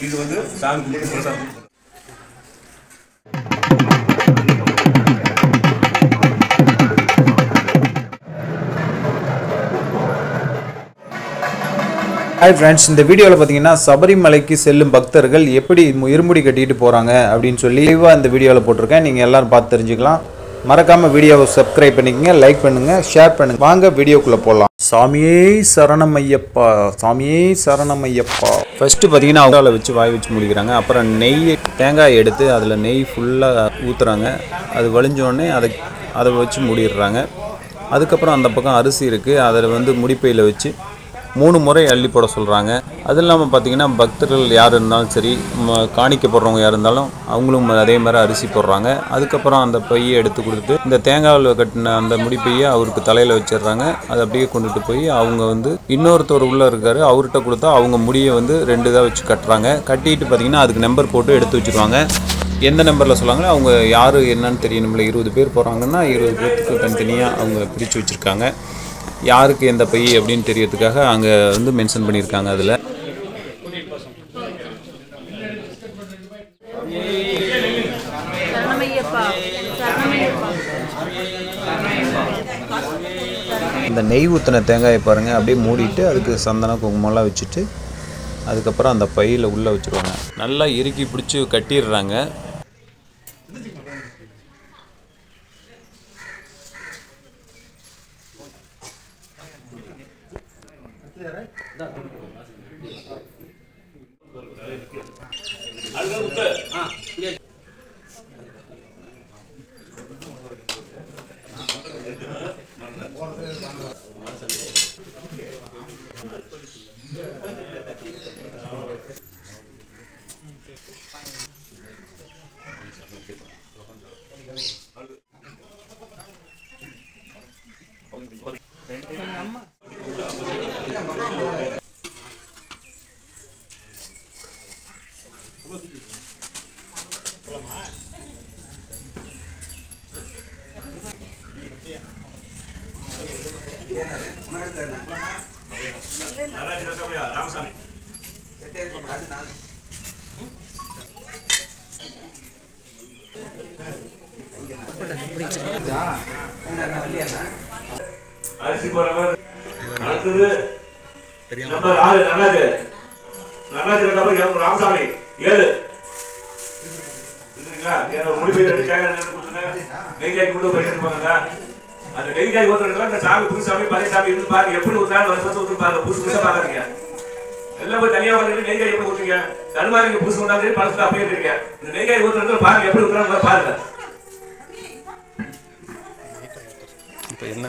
இது வந்து சாமி பிரசாதம். Hi friends, இந்த வீடியோவில் பார்த்தீங்கன்னா சபரிமலைக்கு செல்லும் பக்தர்கள் எப்படி இருமுடி கட்டிட்டு போகிறாங்க அப்படின்னு சொல்லி இந்த வீடியோவில் போட்டிருக்கேன். நீங்கள் எல்லாரும் பார்த்து தெரிஞ்சுக்கலாம். மறக்காமல் வீடியோவை சப்ஸ்கிரைப் பண்ணிக்கங்க, லைக் பண்ணுங்கள், ஷேர் பண்ணுங்கள். வாங்க வீடியோக்குள்ளே போகலாம். சாமியே சரணமையப்பா, சாமியே சரணமையப்பா. ஃபஸ்ட்டு பார்த்தீங்கன்னா அவங்களால வச்சு வாய் வச்சு முடிக்கிறாங்க. அப்புறம் தேங்காய் எடுத்து அதில் நெய் ஃபுல்லாக ஊற்றுறாங்க. அது வழிஞ்சோடனே அதை வச்சு மூடிடுறாங்க. அதுக்கப்புறம் அந்த பக்கம் அரிசி இருக்குது, அதில் வந்து முடிப்பையில் வச்சு 3 முறை அள்ளி போட சொல்கிறாங்க. அது இல்லாமல் பார்த்திங்கன்னா பக்தர்கள் யார் இருந்தாலும் சரி, காணிக்க போடுறவங்க யார் இருந்தாலும் அவங்களும் அதே மாதிரி அரிசி போடுறாங்க. அதுக்கப்புறம் அந்த பையை எடுத்து கொடுத்துட்டு இந்த தேங்காயில் கட்டின அந்த முடிப்பையை அவருக்கு தலையில் வச்சிடுறாங்க. அதை அப்படியே கொண்டுட்டு போய் அவங்க வந்து இன்னொருத்தர் உள்ளே இருக்கார், அவர்கிட்ட கொடுத்தா அவங்க முடியை வந்து 2 இதாக வச்சு கட்டுறாங்க. கட்டிட்டு பார்த்திங்கன்னா அதுக்கு நம்பர் போட்டு எடுத்து வச்சுருவாங்க. எந்த நம்பரில் சொல்லாங்களோ அவங்க யார் என்னன்னு தெரியணும்ல. 20 பேர் போகிறாங்கன்னா 20 பேருக்கு தனித்தனியாக அவங்க பிரித்து வச்சுருக்காங்க. யாருக்கு எந்த பை அப்படின்னு தெரியறதுக்காக அங்கே வந்து மென்ஷன் பண்ணியிருக்காங்க. அதில் இந்த நெய் ஊற்றின தேங்காயை பாருங்கள், அப்படியே மூடிட்டு அதுக்கு சந்தனம் குங்குமம்லாம் வச்சுட்டு அதுக்கப்புறம் அந்த பையில் உள்ளே வச்சுருவாங்க. நல்லா இறுக்கி பிடிச்சி கட்டிடுறாங்க. அரிசி போடுறவர் அடுத்தது நம்பர் 6 நடராஜர் ராமசாமி 7 முடிப்பை நெய்காய் கொண்டு போயிருப்பாங்க. அந்த நெய்காய் ஊத்துறதுல இந்த சாமி புது சாமி பழைய சாமி இருந்து பாருங்க, எப்படி ஊத்தாலும் வருஷம் ஊத்து பாருங்க, புதுசு புதுசா பாக்குறீங்க. எல்லாம் போய் தனியா வந்து நெய்காய் எப்படி ஊத்துறீங்க, தருமாரிங்க புதுசு கொண்டாந்து பழசுல அப்படியே இருக்கீங்க. இந்த நெய்காய் ஊத்துறதுல பாருங்க எப்படி ஊத்துறாங்க பாருங்க. இப்போ என்ன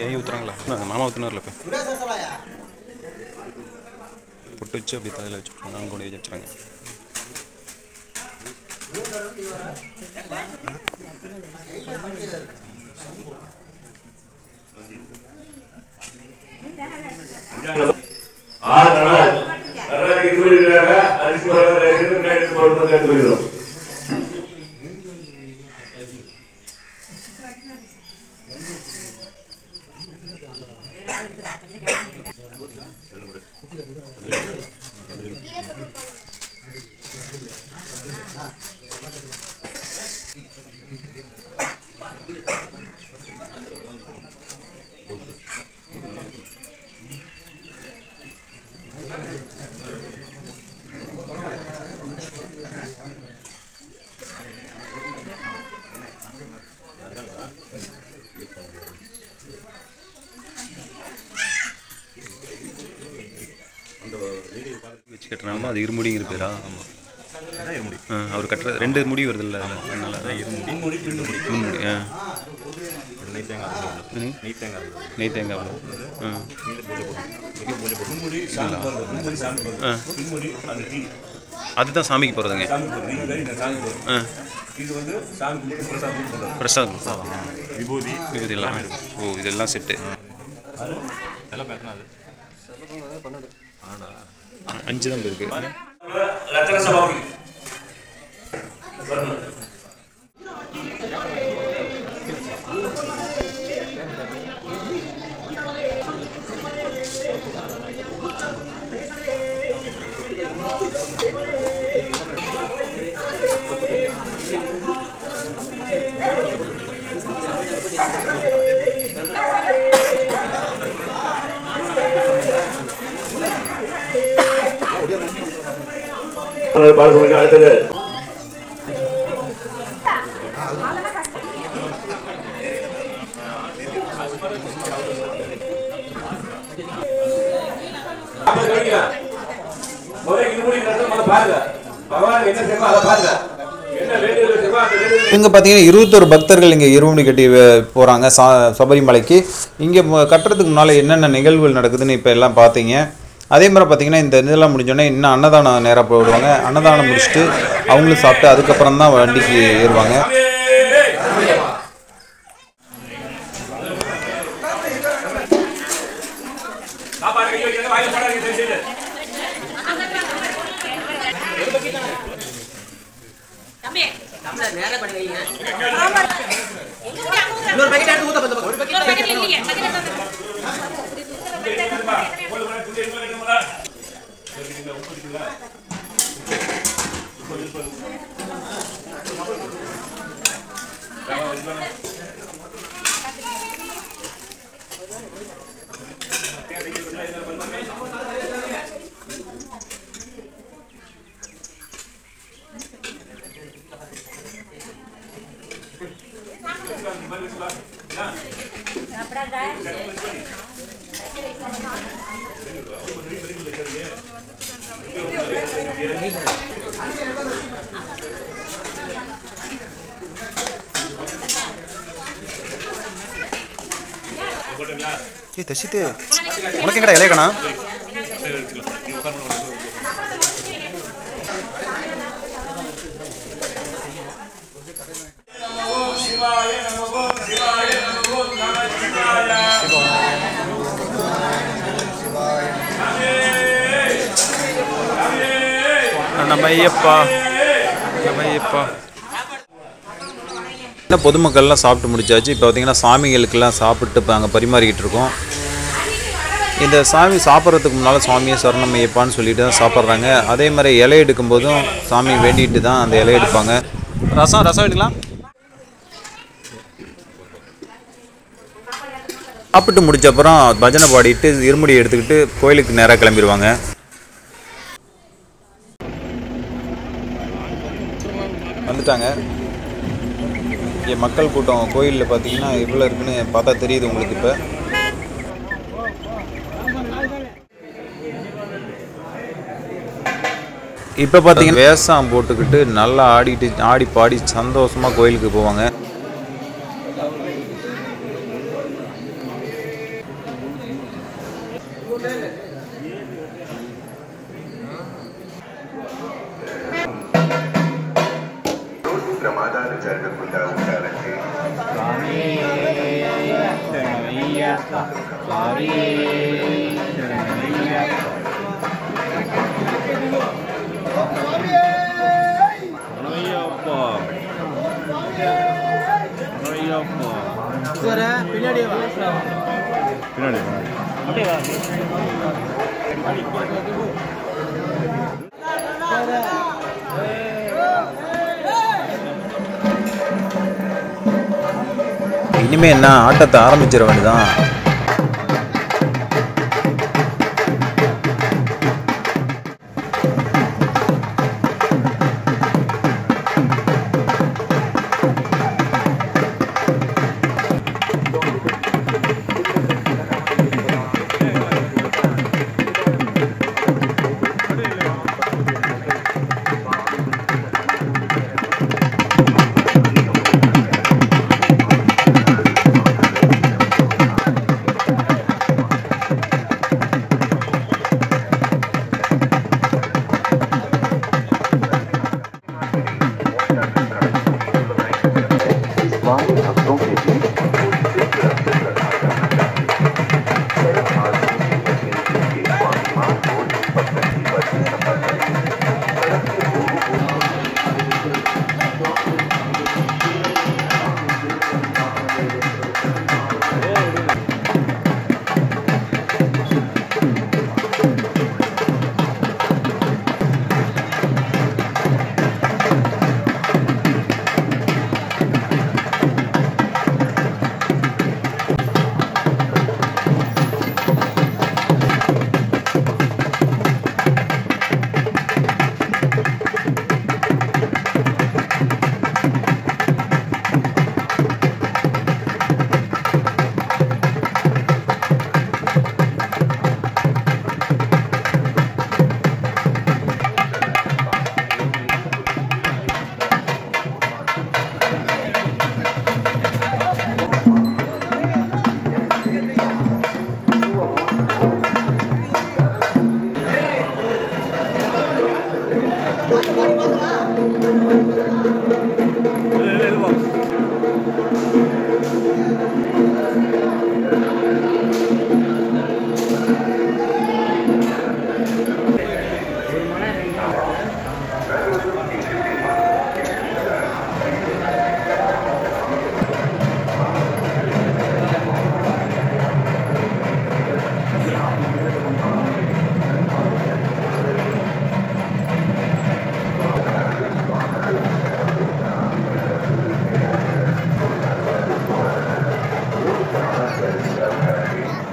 ஏன் ஊற்றுறாங்களா? மாமா ஊற்றுனார்ல இப்போ பொட்டு வச்சு அப்படி தலையில் வச்சுருப்பாங்க, அவங்க கொண்டு வச்சுறாங்க. வச்சு கட்டுறாங்களோ அது இருமுடிங்கிற பேரா? அவர் கட்டுற 2 முடி வருது இல்லை, அதனால இருமுடி நெய் தேங்காய் அதுதான் சாமிக்கு போகிறதுங்க. பிரசாதம் விபூதி எல்லாம். ஓ, இதெல்லாம் செட்டு 5 தான் இருக்கு. பாலசுப்ரமணியம் அடுத்தது இங்கே பார்த்தீங்கன்னா 21 பக்தர்கள் இங்கே இருமுடி கட்டி போகிறாங்க சபரிமலைக்கு. இங்கே கட்டுறதுக்கு முன்னால் என்னென்ன நிகழ்வுகள் நடக்குதுன்னு இப்போ எல்லாம் பார்த்தீங்க. அதே மாதிரி பார்த்தீங்கன்னா இந்த இதெல்லாம் முடிஞ்சோடனே இன்னும் அன்னதானம் நேராக போயிடுவாங்க. அன்னதானம் முடிச்சுட்டு அவங்களும் சாப்பிட்டு அதுக்கப்புறம் தான் வண்டிக்கு ஏறுவாங்க. தசித்து உனக்கு எங்கடா இலையக்கணா? நம்ம ஐயப்பா பொதுமக்கள்லாம் சாப்பிட்டு முடிச்சாச்சு. இப்போ பார்த்தீங்கன்னா சாமிகளுக்கெல்லாம் சாப்பிட்டு இப்போ அங்கே பரிமாறிக்கிட்டு இருக்கோம். இந்த சாமி சாப்பிட்றதுக்கு முன்னால் சுவாமியை சரணம் ஐயப்பான்னு சொல்லிட்டு தான் சாப்பிட்றாங்க. அதே மாதிரி இலை எடுக்கும்போதும் சாமி வேண்டிட்டு தான் அந்த இலை எடுப்பாங்க. ரசம் எடுக்கலாம். சாப்பிட்டு முடிச்ச அப்புறம் பஜனை பாடிட்டு இருமுடி எடுத்துக்கிட்டு கோயிலுக்கு நேராக கிளம்பிடுவாங்க. வந்துட்டாங்க. இங்கே மக்கள் கூட்டம் கோயிலில் பார்த்தீங்கன்னா எவ்வளோ இருக்குன்னு பார்த்தா தெரியுது உங்களுக்கு. இப்போ பார்த்தீங்கன்னா வேஷம் போட்டுக்கிட்டு நல்லா ஆடி பாடி சந்தோஷமாக கோயிலுக்கு போவாங்க. இனிமே என்ன ஆட்டத்தை ஆரம்பிச்சிட வேண்டியதான்.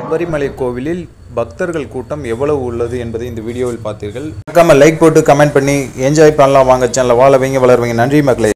சபரிமலை கோவிலில் பக்தர்கள் கூட்டம் எவ்வளவு உள்ளது என்பதை இந்த வீடியோவில் பார்த்தீர்கள். மறக்காம லைக் போட்டு கமெண்ட் பண்ணி என்ஜாய் பண்ணலாம். வாங்க சேனலை வாழ வைங்க வளருவீங்க. நன்றி மக்களே.